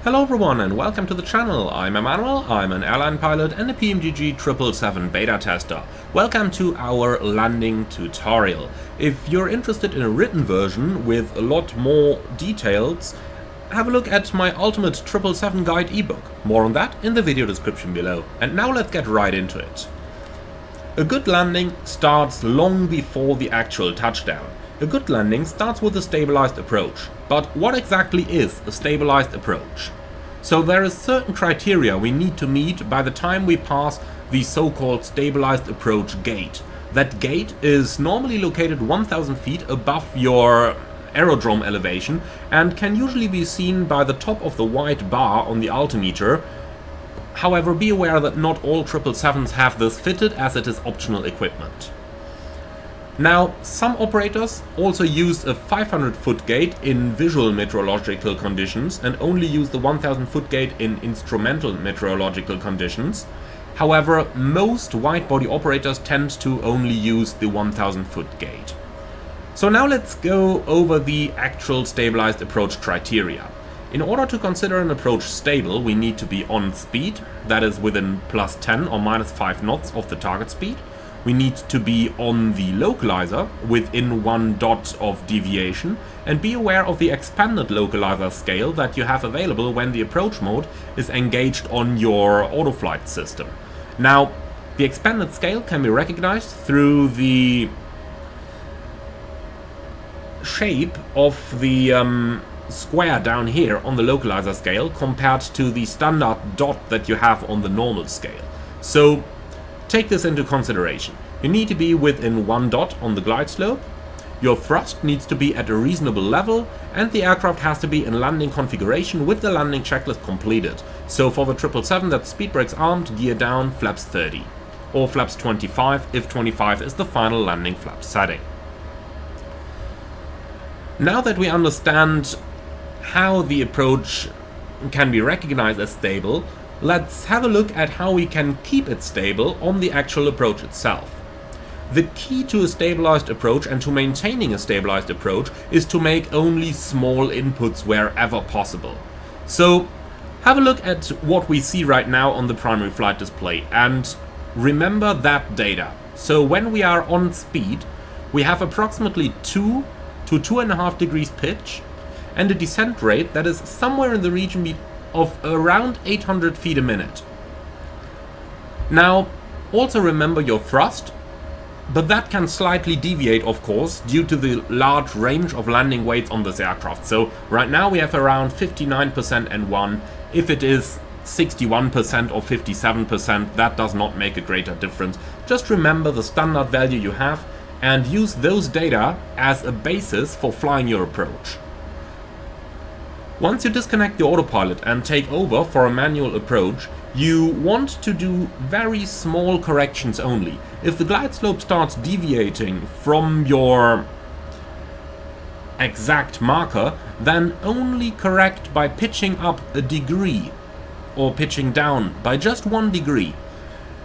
Hello everyone and welcome to the channel. I'm Emmanuel, I'm an airline pilot and a PMDG 777 beta tester. Welcome to our landing tutorial. If you're interested in a written version with a lot more details, have a look at my ultimate 777 guide ebook. More on that in the video description below. And now let's get right into it. A good landing starts long before the actual touchdown. A good landing starts with a stabilized approach. But what exactly is a stabilized approach? So there is certain criteria we need to meet by the time we pass the so-called stabilized approach gate. That gate is normally located 1000 feet above your aerodrome elevation and can usually be seen by the top of the white bar on the altimeter. However, be aware that not all 777s have this fitted, as it is optional equipment. Now, some operators also use a 500-foot gate in visual meteorological conditions and only use the 1000-foot gate in instrumental meteorological conditions. However, most wide-body operators tend to only use the 1000-foot gate. So now let's go over the actual stabilized approach criteria. In order to consider an approach stable, we need to be on speed, that is within plus 10 or minus 5 knots of the target speed. We need to be on the localizer within 1 dot of deviation, and be aware of the expanded localizer scale that you have available when the approach mode is engaged on your autoflight system. Now, the expanded scale can be recognized through the shape of the square down here on the localizer scale compared to the standard dot that you have on the normal scale. So take this into consideration. You need to be within 1 dot on the glide slope, your thrust needs to be at a reasonable level, and the aircraft has to be in landing configuration with the landing checklist completed. So for the 777, that's speed brakes armed, gear down, flaps 30. Or flaps 25 if 25 is the final landing flap setting. Now that we understand how the approach can be recognized as stable, let's have a look at how we can keep it stable on the actual approach itself. The key to a stabilized approach and to maintaining a stabilized approach is to make only small inputs wherever possible. So have a look at what we see right now on the primary flight display and remember that data. So when we are on speed, we have approximately 2 to 2.5 degrees pitch and a descent rate that is somewhere in the region of around 800 feet a minute. Now, also remember your thrust, but that can slightly deviate, of course, due to the large range of landing weights on this aircraft. So right now we have around 59% N1. If it is 61% or 57%, that does not make a greater difference. Just remember the standard value you have and use those data as a basis for flying your approach. Once you disconnect the autopilot and take over for a manual approach, you want to do very small corrections only. If the glide slope starts deviating from your exact marker, then only correct by pitching up a degree or pitching down by just 1 degree.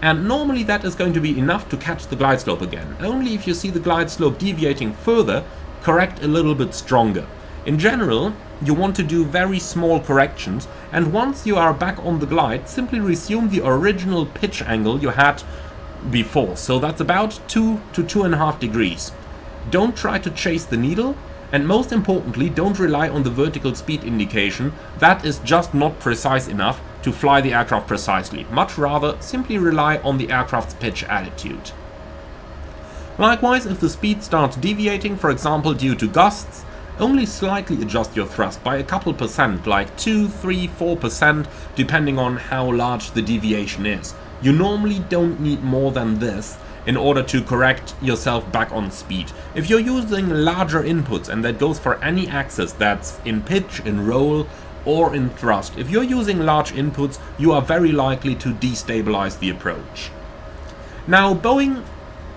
And normally that is going to be enough to catch the glide slope again. Only if you see the glide slope deviating further, correct a little bit stronger. In general, you want to do very small corrections, and once you are back on the glide, simply resume the original pitch angle you had before. So that's about 2 to 2.5 degrees. Don't try to chase the needle, and most importantly, don't rely on the vertical speed indication. That is just not precise enough to fly the aircraft precisely. Much rather, simply rely on the aircraft's pitch attitude. Likewise, if the speed starts deviating, for example due to gusts, only slightly adjust your thrust by a couple percent, like 2, 3, 4%, depending on how large the deviation is. You normally don't need more than this in order to correct yourself back on speed. If you're using larger inputs, and that goes for any axis that's in pitch, in roll, or in thrust, if you're using large inputs, you are very likely to destabilize the approach. Now, Boeing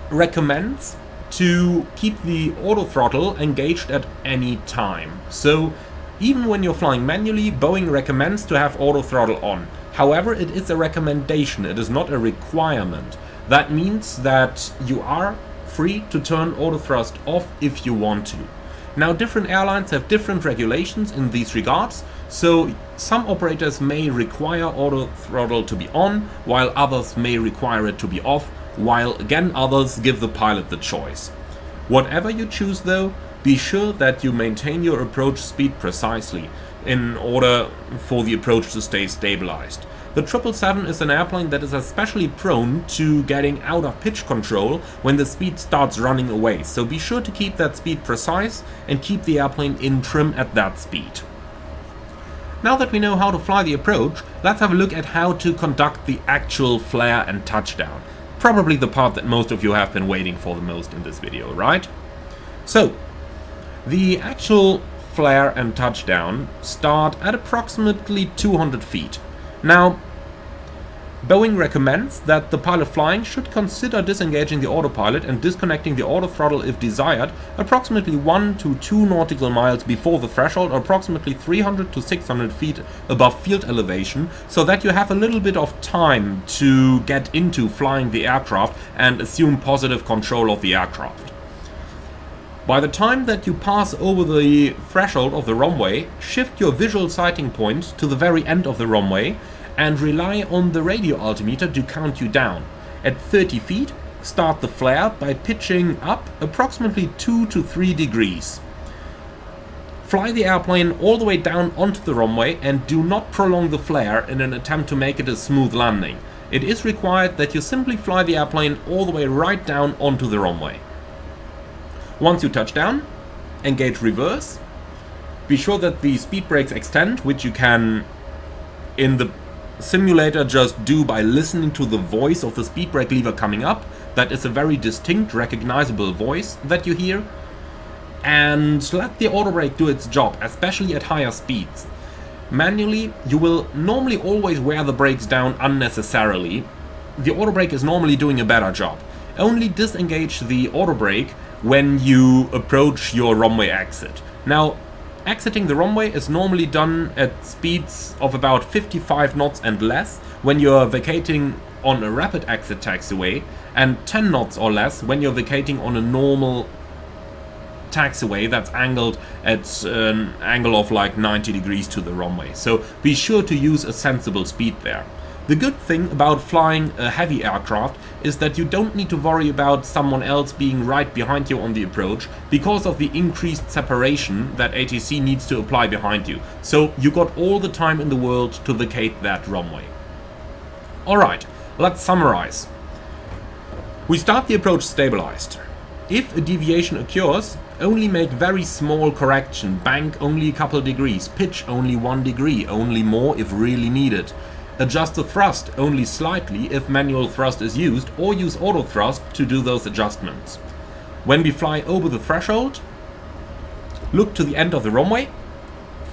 recommends to keep the auto throttle engaged at any time. So even when you're flying manually, Boeing recommends to have auto throttle on. However, it is a recommendation, it is not a requirement. That means that you are free to turn auto thrust off if you want to. Now, different airlines have different regulations in these regards, So some operators may require auto throttle to be on, while others may require it to be off, while again others give the pilot the choice. Whatever you choose though, be sure that you maintain your approach speed precisely in order for the approach to stay stabilized. The 777 is an airplane that is especially prone to getting out of pitch control when the speed starts running away, so be sure to keep that speed precise and keep the airplane in trim at that speed. Now that we know how to fly the approach, let's have a look at how to conduct the actual flare and touchdown. Probably the part that most of you have been waiting for the most in this video, right? So, the actual flare and touchdown start at approximately 200 feet. Now, Boeing recommends that the pilot flying should consider disengaging the autopilot and disconnecting the auto throttle if desired approximately 1 to 2 nautical miles before the threshold, or approximately 300 to 600 feet above field elevation, so that you have a little bit of time to get into flying the aircraft and assume positive control of the aircraft. By the time that you pass over the threshold of the runway, shift your visual sighting point to the very end of the runway and rely on the radio altimeter to count you down. At 30 feet, start the flare by pitching up approximately 2 to 3 degrees. Fly the airplane all the way down onto the runway and do not prolong the flare in an attempt to make it a smooth landing. It is required that you simply fly the airplane all the way right down onto the runway. Once you touch down, engage reverse. Be sure that the speed brakes extend, which you can in the simulator just do by listening to the voice of the speed brake lever coming up. That is a very distinct, recognizable voice that you hear. And let the auto brake do its job, especially at higher speeds. Manually, you will normally always wear the brakes down unnecessarily. The auto brake is normally doing a better job. Only disengage the auto brake when you approach your runway exit. Now, exiting the runway is normally done at speeds of about 55 knots and less when you're vacating on a rapid exit taxiway, and 10 knots or less when you're vacating on a normal taxiway that's angled at an angle of like 90 degrees to the runway. So be sure to use a sensible speed there. The good thing about flying a heavy aircraft is that you don't need to worry about someone else being right behind you on the approach because of the increased separation that ATC needs to apply behind you. So you got all the time in the world to vacate that runway. Alright, let's summarize. We start the approach stabilized. If a deviation occurs, only make very small correction, bank only a couple degrees, pitch only 1 degree, only more if really needed. Adjust the thrust only slightly if manual thrust is used, or use auto thrust to do those adjustments. When we fly over the threshold, look to the end of the runway,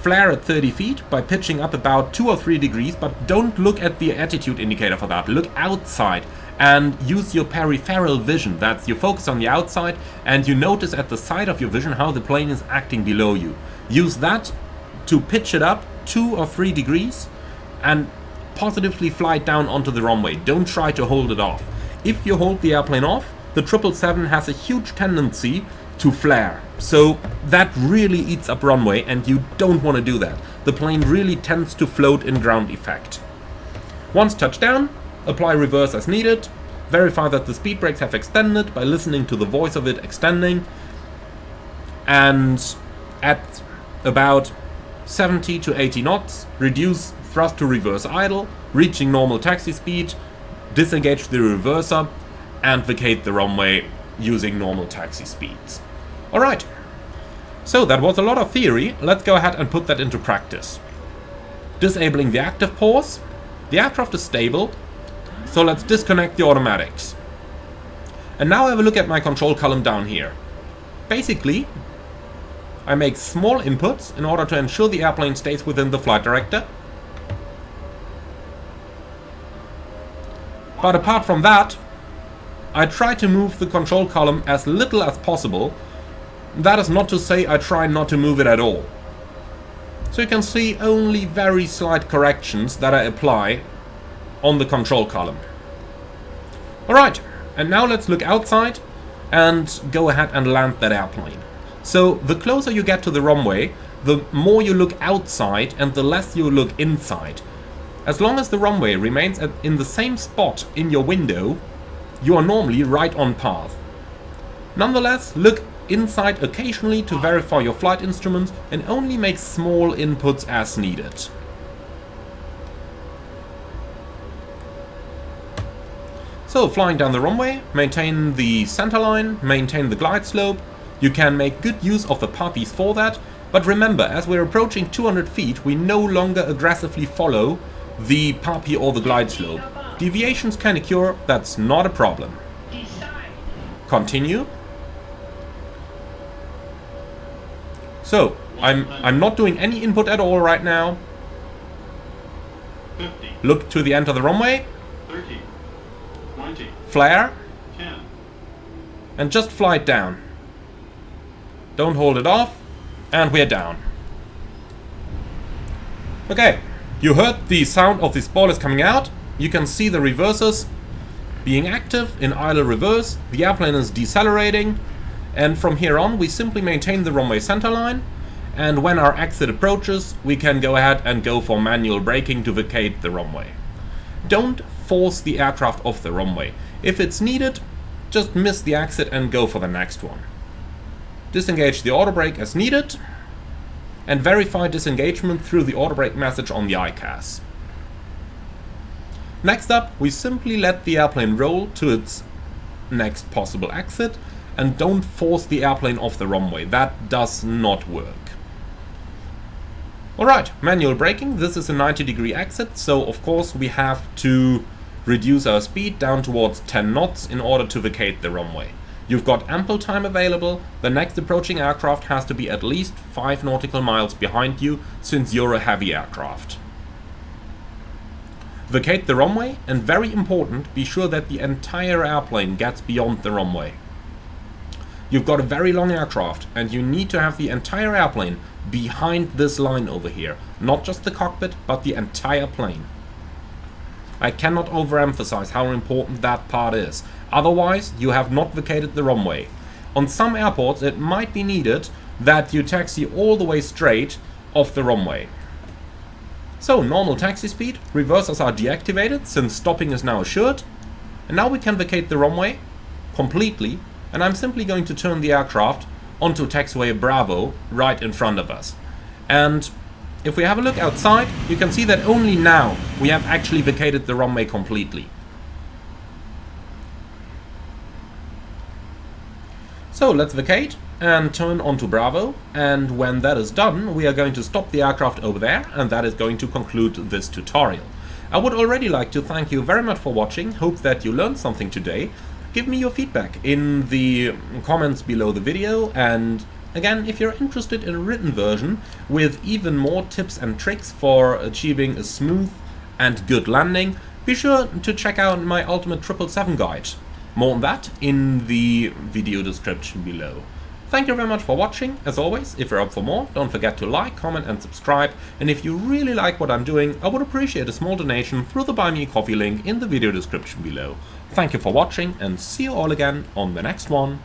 flare at 30 feet by pitching up about 2 or 3 degrees, but don't look at the attitude indicator for that. Look outside and use your peripheral vision. That's you focus on the outside and you notice at the side of your vision how the plane is acting below you. Use that to pitch it up 2 or 3 degrees and positively fly it down onto the runway. Don't try to hold it off. If you hold the airplane off, the 777 has a huge tendency to flare. So that really eats up runway and you don't want to do that. The plane really tends to float in ground effect. Once touched down, apply reverse as needed. Verify that the speed brakes have extended by listening to the voice of it extending. And at about 70 to 80 knots, reduce thrust to reverse idle, reaching normal taxi speed, disengage the reverser, and vacate the runway using normal taxi speeds. Alright, so that was a lot of theory. Let's go ahead and put that into practice. Disabling the active pause. The aircraft is stable, so let's disconnect the automatics. And now have a look at my control column down here. Basically, I make small inputs in order to ensure the airplane stays within the flight director. But apart from that, I try to move the control column as little as possible. That is not to say I try not to move it at all. So you can see only very slight corrections that I apply on the control column. Alright, and now let's look outside and go ahead and land that airplane. So the closer you get to the runway, the more you look outside and the less you look inside. As long as the runway remains in the same spot in your window, you are normally right on path. Nonetheless, look inside occasionally to verify your flight instruments and only make small inputs as needed. So, flying down the runway, maintain the centerline, maintain the glide slope. You can make good use of the puppies for that, but remember, as we're approaching 200 feet, we no longer aggressively follow the puppy or the glide slope. Deviations can occur, that's not a problem. Continue. So, I'm not doing any input at all right now. 50, Look to the end of the runway, 30, 20, flare, 10. and just fly it down. Don't hold it off, and we're down. Okay, you heard the sound of the spoilers coming out. You can see the reversers being active in idle reverse. The airplane is decelerating, and from here on we simply maintain the runway centerline, and when our exit approaches we can go ahead and go for manual braking to vacate the runway. Don't force the aircraft off the runway. If it's needed, just miss the exit and go for the next one. Disengage the auto brake as needed, and verify disengagement through the auto brake message on the ICAS. Next up, we simply let the airplane roll to its next possible exit, and don't force the airplane off the runway. That does not work. Alright, manual braking. This is a 90-degree exit, so of course we have to reduce our speed down towards 10 knots in order to vacate the runway. You've got ample time available. The next approaching aircraft has to be at least 5 nautical miles behind you, since you're a heavy aircraft. Vacate the runway, and very important, be sure that the entire airplane gets beyond the runway. You've got a very long aircraft, and you need to have the entire airplane behind this line over here. Not just the cockpit, but the entire plane. I cannot overemphasize how important that part is. Otherwise, you have not vacated the runway. On some airports, it might be needed that you taxi all the way straight off the runway. So, normal taxi speed, reversers are deactivated since stopping is now assured. And now we can vacate the runway completely, and I'm simply going to turn the aircraft onto taxiway Bravo right in front of us. And if we have a look outside, you can see that only now we have actually vacated the runway completely. So let's vacate and turn onto Bravo, and when that is done we are going to stop the aircraft over there, and that is going to conclude this tutorial. I would already like to thank you very much for watching, hope that you learned something today. Give me your feedback in the comments below the video, and again, if you're interested in a written version with even more tips and tricks for achieving a smooth and good landing, be sure to check out my Ultimate 777 guide. More on that in the video description below. Thank you very much for watching. As always, if you're up for more, don't forget to like, comment and subscribe. And if you really like what I'm doing, I would appreciate a small donation through the Buy Me a Coffee link in the video description below. Thank you for watching, and see you all again on the next one.